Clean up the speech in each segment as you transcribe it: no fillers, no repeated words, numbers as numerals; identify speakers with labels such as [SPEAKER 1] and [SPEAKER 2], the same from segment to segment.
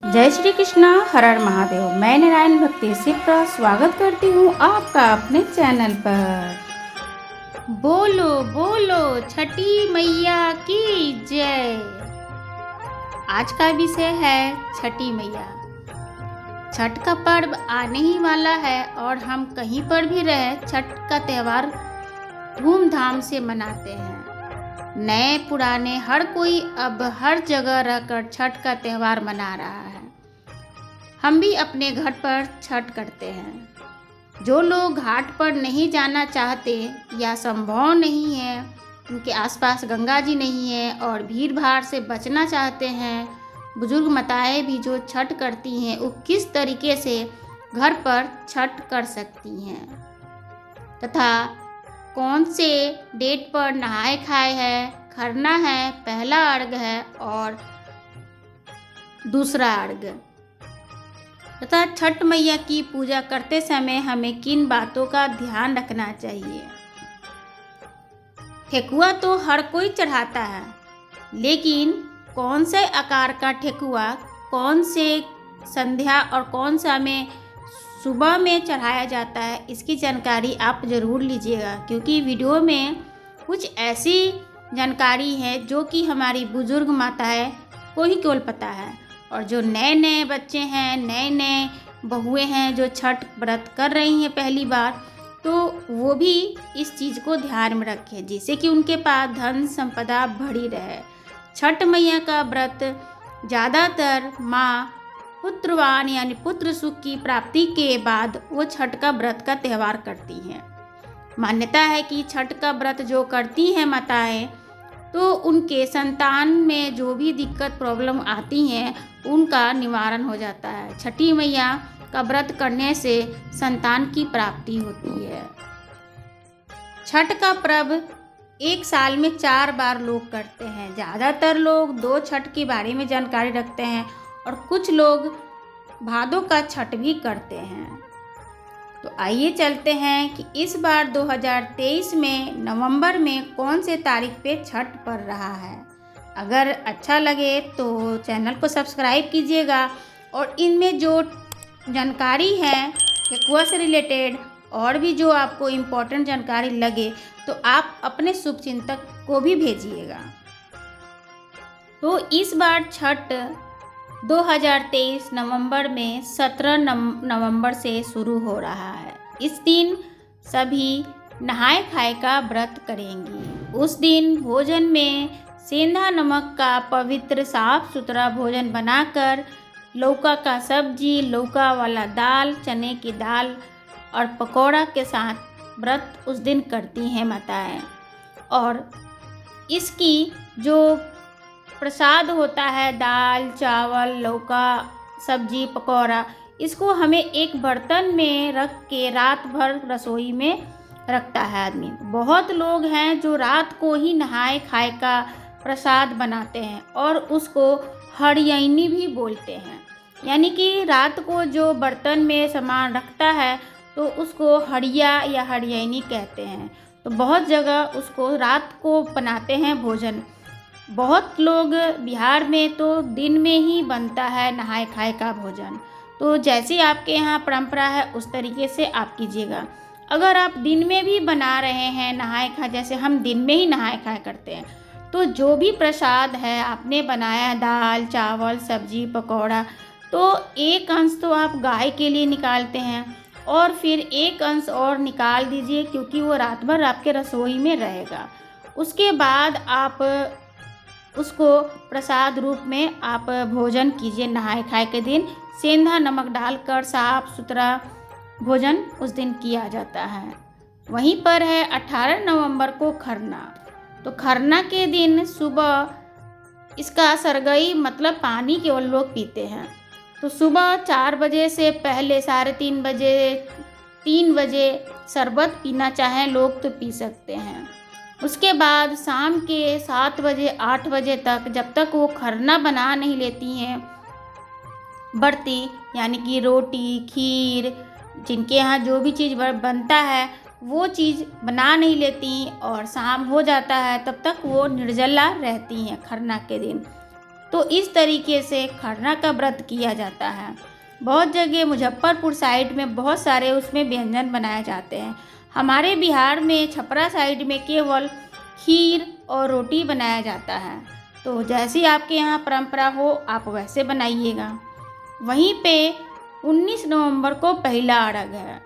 [SPEAKER 1] जय श्री कृष्णा, हर हर महादेव। मैं नारायण भक्ति सिप्रा स्वागत करती हूँ आपका अपने चैनल पर। बोलो बोलो छठी मैया की जय। आज का विषय है छठी मैया। छठ का पर्व आने ही वाला है और हम कहीं पर भी रहे छठ का त्यौहार धूमधाम से मनाते हैं। नए पुराने हर कोई अब हर जगह रहकर छठ का त्यौहार मना रहा है। हम भी अपने घर पर छठ करते हैं। जो लोग घाट पर नहीं जाना चाहते या संभव नहीं है, उनके आसपास गंगा जी नहीं है और भीड़ भाड़ से बचना चाहते हैं, बुजुर्ग माताएं भी जो छठ करती हैं वो किस तरीके से घर पर छठ कर सकती हैं तथा कौन से डेट पर नहाए खाए है, खरना है, पहला अर्घ है और दूसरा अर्घ तथा छठ मैया की पूजा करते समय हमें किन बातों का ध्यान रखना चाहिए। ठेकुआ तो हर कोई चढ़ाता है, लेकिन कौन से आकार का ठेकुआ कौन से संध्या और कौन सा में सुबह में चढ़ाया जाता है, इसकी जानकारी आप ज़रूर लीजिएगा, क्योंकि वीडियो में कुछ ऐसी जानकारी है जो कि हमारी बुजुर्ग माताएं को ही केवल पता है। और जो नए नए बच्चे हैं, नए नए बहुएं हैं जो छठ व्रत कर रही हैं पहली बार, तो वो भी इस चीज़ को ध्यान में रखें जिससे कि उनके पास धन संपदा बढ़ी रहे। छठ मैया का व्रत ज़्यादातर माँ पुत्रवान यानी पुत्र सुख की प्राप्ति के बाद वो छठ का व्रत का त्यौहार करती हैं। मान्यता है कि छठ का व्रत जो करती हैं माताएं, तो उनके संतान में जो भी दिक्कत प्रॉब्लम आती हैं उनका निवारण हो जाता है। छठी मैया का व्रत करने से संतान की प्राप्ति होती है। छठ का पर्व एक साल में 4 बार लोग करते हैं। ज़्यादातर लोग 2 छठ के बारे में जानकारी रखते हैं और कुछ लोग भादों का छठ भी करते हैं। तो आइए चलते हैं कि इस बार 2023 में नवंबर में कौन से तारीख पे छठ पड़ रहा है। अगर अच्छा लगे तो चैनल को सब्सक्राइब कीजिएगा और इनमें जो जानकारी है ठेकुआ से रिलेटेड और भी जो आपको इम्पोर्टेंट जानकारी लगे तो आप अपने शुभचिंतक को भी भेजिएगा। तो इस बार छठ 2023 नवंबर में 17 नवंबर से शुरू हो रहा है। इस दिन सभी नहाए खाए का व्रत करेंगी। उस दिन भोजन में सेंधा नमक का पवित्र साफ सुथरा भोजन बनाकर लौका का सब्जी, लौका वाला दाल, चने की दाल और पकौड़ा के साथ व्रत उस दिन करती हैं माताएं। और इसकी जो प्रसाद होता है दाल, चावल, लौका, सब्जी, पकौड़ा, इसको हमें एक बर्तन में रख के रात भर रसोई में रखता है आदमी। बहुत लोग हैं जो रात को ही नहाए खाए का प्रसाद बनाते हैं और उसको हरियैनी भी बोलते हैं, यानी कि रात को जो बर्तन में सामान रखता है तो उसको हरिया या हरियैनी कहते हैं। तो बहुत जगह उसको रात को बनाते हैं भोजन। बहुत लोग बिहार में तो दिन में ही बनता है नहाए खाए का भोजन। तो जैसे आपके यहाँ परंपरा है उस तरीके से आप कीजिएगा। अगर आप दिन में भी बना रहे हैं नहाए खाए, जैसे हम दिन में ही नहाए खाए करते हैं, तो जो भी प्रसाद है आपने बनाया दाल, चावल, सब्जी, पकौड़ा, तो एक अंश तो आप गाय के लिए निकालते हैं और फिर एक अंश और निकाल दीजिए, क्योंकि वो रात भर आपके रसोई में रहेगा। उसके बाद आप उसको प्रसाद रूप में आप भोजन कीजिए। नहाए खाए के दिन सेंधा नमक डालकर साफ सुथरा भोजन उस दिन किया जाता है। वहीं पर है 18 नवंबर को खरना। तो खरना के दिन सुबह इसका सरगई मतलब पानी केवल लोग पीते हैं। तो सुबह 4 बजे से पहले 3:30 बजे 3 बजे शरबत पीना चाहें लोग तो पी सकते हैं। उसके बाद शाम के 7 बजे 8 बजे तक, जब तक वो खरना बना नहीं लेती हैं बर्ती, यानी कि रोटी, खीर, जिनके यहाँ जो भी चीज़ बनता है वो चीज़ बना नहीं लेती और शाम हो जाता है, तब तक वो निर्जला रहती हैं खरना के दिन। तो इस तरीके से खरना का व्रत किया जाता है। बहुत जगह मुजफ्फरपुर साइड में बहुत सारे उसमें व्यंजन बनाए जाते हैं। हमारे बिहार में छपरा साइड में केवल खीर और रोटी बनाया जाता है। तो जैसी आपके यहाँ परंपरा हो आप वैसे बनाइएगा। वहीं पे 19 नवंबर को पहला अर्घ है।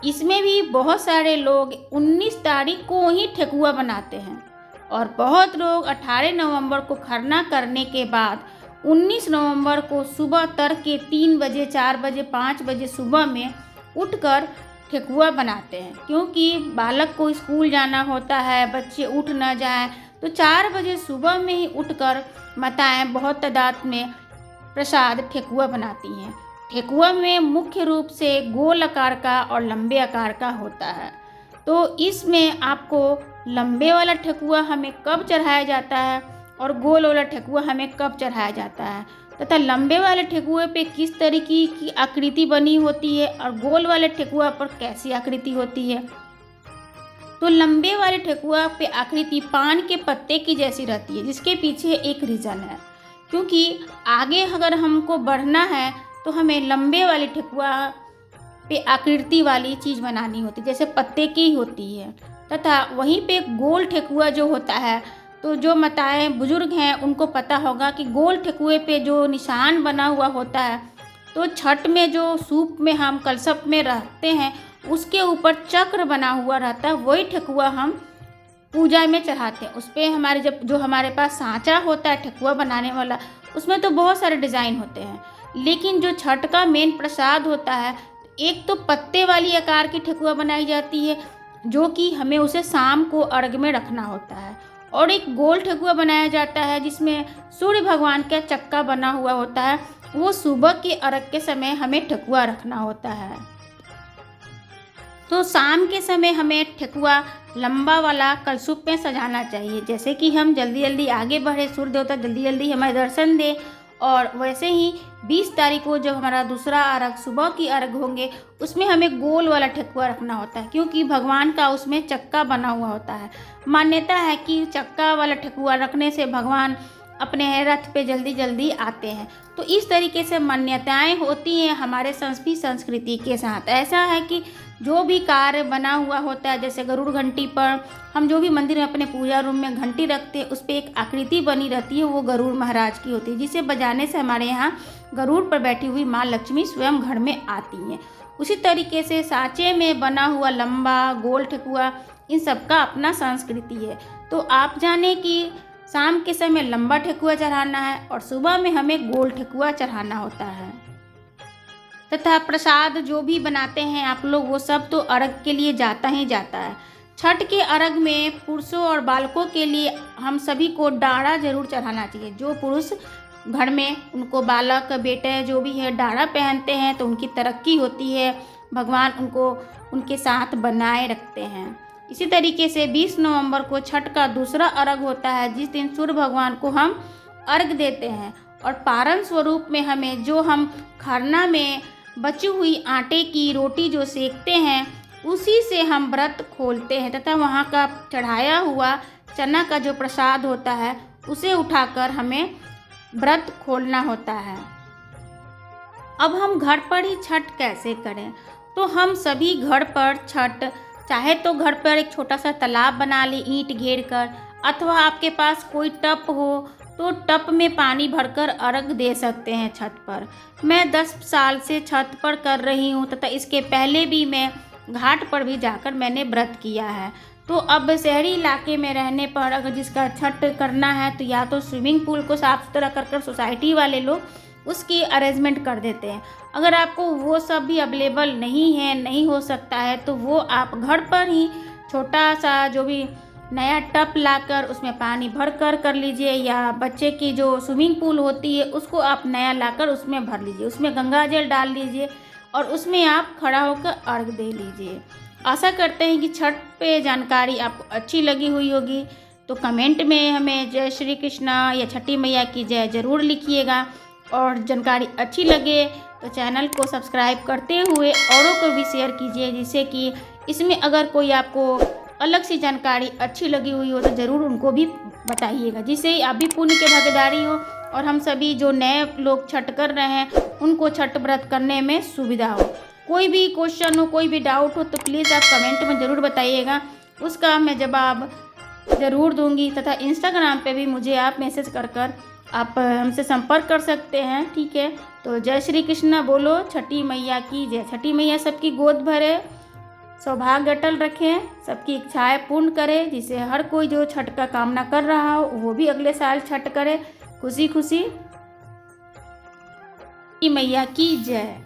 [SPEAKER 1] इसमें भी बहुत सारे लोग 19 तारीख को ही ठेकुआ बनाते हैं और बहुत लोग 18 नवंबर को खरना करने के बाद 19 नवंबर को सुबह तड़के 3 बजे 4 बजे 5 बजे सुबह में उठकर ठेकुआ बनाते हैं, क्योंकि बालक को स्कूल जाना होता है, बच्चे उठ ना जाएं, तो 4 बजे सुबह में ही उठकर माताएं बहुत तादाद में प्रसाद ठेकुआ बनाती हैं। ठेकुआ में मुख्य रूप से गोल आकार का और लंबे आकार का होता है। तो इसमें आपको लंबे वाला ठेकुआ हमें कब चढ़ाया जाता है और गोल वाला ठेकुआ हमें कब चढ़ाया जाता है, तथा लंबे वाले ठेकुए पे किस तरीके की आकृति बनी होती है और गोल वाले ठेकुआ पर कैसी आकृति होती है। तो लंबे वाले ठेकुआ पे आकृति पान के पत्ते की जैसी रहती है, जिसके पीछे एक रीज़न है, क्योंकि आगे अगर हमको बढ़ना है तो हमें लंबे वाले ठेकुआ पे आकृति वाली चीज़ बनानी होती है, जैसे पत्ते की होती है। तथा वहीं पे गोल ठेकुआ जो होता है, तो जो माताएं बुजुर्ग हैं उनको पता होगा कि गोल ठेकुए पे जो निशान बना हुआ होता है, तो छठ में जो सूप में हम कलशप में रखते हैं उसके ऊपर चक्र बना हुआ रहता है, वही ठेकुआ हम पूजा में चढ़ाते हैं। उस पर हमारे जो हमारे पास सांचा होता है ठेकुआ बनाने वाला, उसमें तो बहुत सारे डिज़ाइन होते हैं, लेकिन जो छठ का मेन प्रसाद होता है, एक तो पत्ते वाली आकार की ठेकुआ बनाई जाती है जो कि हमें उसे शाम को अर्घ में रखना होता है, और एक गोल ठेकुआ बनाया जाता है जिसमें सूर्य भगवान का चक्का बना हुआ होता है, वो सुबह के अर्घ के समय हमें ठेकुआ रखना होता है। तो शाम के समय हमें ठेकुआ लंबा वाला कलशुप में सजाना चाहिए, जैसे कि हम जल्दी जल्दी आगे बढ़े, सूर्य देवता जल्दी जल्दी हमें दर्शन दे। और वैसे ही 20 तारीख को जब हमारा दूसरा अर्घ सुबह की अर्घ होंगे, उसमें हमें गोल वाला ठेकुआ रखना होता है, क्योंकि भगवान का उसमें चक्का बना हुआ होता है। मान्यता है कि चक्का वाला ठेकुआ रखने से भगवान अपने रथ पे जल्दी जल्दी आते हैं। तो इस तरीके से मान्यताएं होती हैं हमारे संस्कृति के साथ। ऐसा है कि जो भी कार्य बना हुआ होता है, जैसे गरुड़ घंटी पर हम जो भी मंदिर में अपने पूजा रूम में घंटी रखते हैं, उस पर एक आकृति बनी रहती है, वो गरुड़ महाराज की होती है, जिसे बजाने से हमारे यहाँ गरुड़ पर बैठी हुई माँ लक्ष्मी स्वयं घर में आती हैं। उसी तरीके से सांचे में बना हुआ लंबा गोल ठेकुआ, इन सबका अपना संस्कृति है। तो आप जाने कि शाम के समय लंबा ठेकुआ चढ़ाना है और सुबह में हमें गोल ठेकुआ चढ़ाना होता है। तथा प्रसाद जो भी बनाते हैं आप लोग, वो सब तो अर्घ के लिए जाता ही जाता है। छठ के अर्घ में पुरुषों और बालकों के लिए हम सभी को डाढ़ा जरूर चढ़ाना चाहिए। जो पुरुष घर में उनको बालक बेटे जो भी है डाढ़ा पहनते हैं तो उनकी तरक्की होती है, भगवान उनको उनके साथ बनाए रखते हैं। इसी तरीके से 20 नवंबर को छठ का दूसरा अर्घ होता है, जिस दिन सूर्य भगवान को हम अर्घ देते हैं, और पारण स्वरूप में हमें जो हम खरना में बची हुई आटे की रोटी जो सेकते हैं, उसी से हम व्रत खोलते हैं, तथा वहाँ का चढ़ाया हुआ चना का जो प्रसाद होता है उसे उठाकर हमें व्रत खोलना होता है। अब हम घर पर ही छठ कैसे करें? तो हम सभी घर पर छठ, चाहे तो घर पर एक छोटा सा तालाब बना ले ईंट घेर कर, अथवा आपके पास कोई टप हो तो टप में पानी भरकर अर्घ दे सकते हैं छत पर। मैं 10 साल से छत पर कर रही हूँ, तथा इसके पहले भी मैं घाट पर भी जाकर मैंने व्रत किया है। तो अब शहरी इलाके में रहने पर अगर जिसका छठ करना है तो या तो स्विमिंग पूल को साफ़ सुथरा कर सोसाइटी वाले लोग उसकी अरेंजमेंट कर देते हैं। अगर आपको वो सब भी अवेलेबल नहीं है, नहीं हो सकता है, तो वो आप घर पर ही छोटा सा जो भी नया टप लाकर उसमें पानी भर कर लीजिए, या बच्चे की जो स्विमिंग पूल होती है उसको आप नया लाकर उसमें भर लीजिए, उसमें गंगा जल डाल लीजिए और उसमें आप खड़ा होकर अर्घ दे लीजिए। आशा करते हैं कि छठ पे जानकारी आपको अच्छी लगी हुई होगी। तो कमेंट में हमें जय श्री कृष्णा या छठी मैया की जय ज़रूर लिखिएगा, और जानकारी अच्छी लगे तो चैनल को सब्सक्राइब करते हुए औरों को भी शेयर कीजिए, जिससे कि इसमें अगर कोई आपको अलग सी जानकारी अच्छी लगी हुई हो तो ज़रूर उनको भी बताइएगा, जिससे आप भी पुण्य की भागीदारी हो और हम सभी जो नए लोग छठ कर रहे हैं उनको छठ व्रत करने में सुविधा हो। कोई भी क्वेश्चन हो, कोई भी डाउट हो तो प्लीज़ आप कमेंट में ज़रूर बताइएगा, उसका मैं जवाब ज़रूर दूंगी। तथा इंस्टाग्राम पे भी मुझे आप मैसेज कर आप हमसे संपर्क कर सकते हैं, ठीक है। तो जय श्री कृष्णा बोलो, छठी मैया की जय। छठी मैया सबकी गोद भरे, सौभाग्य अटल रखें, सबकी इच्छाएं पूर्ण करे, जिसे हर कोई जो छठ का कामना कर रहा हो वो भी अगले साल छठ करे खुशी खुशी। छठी मैया की जय।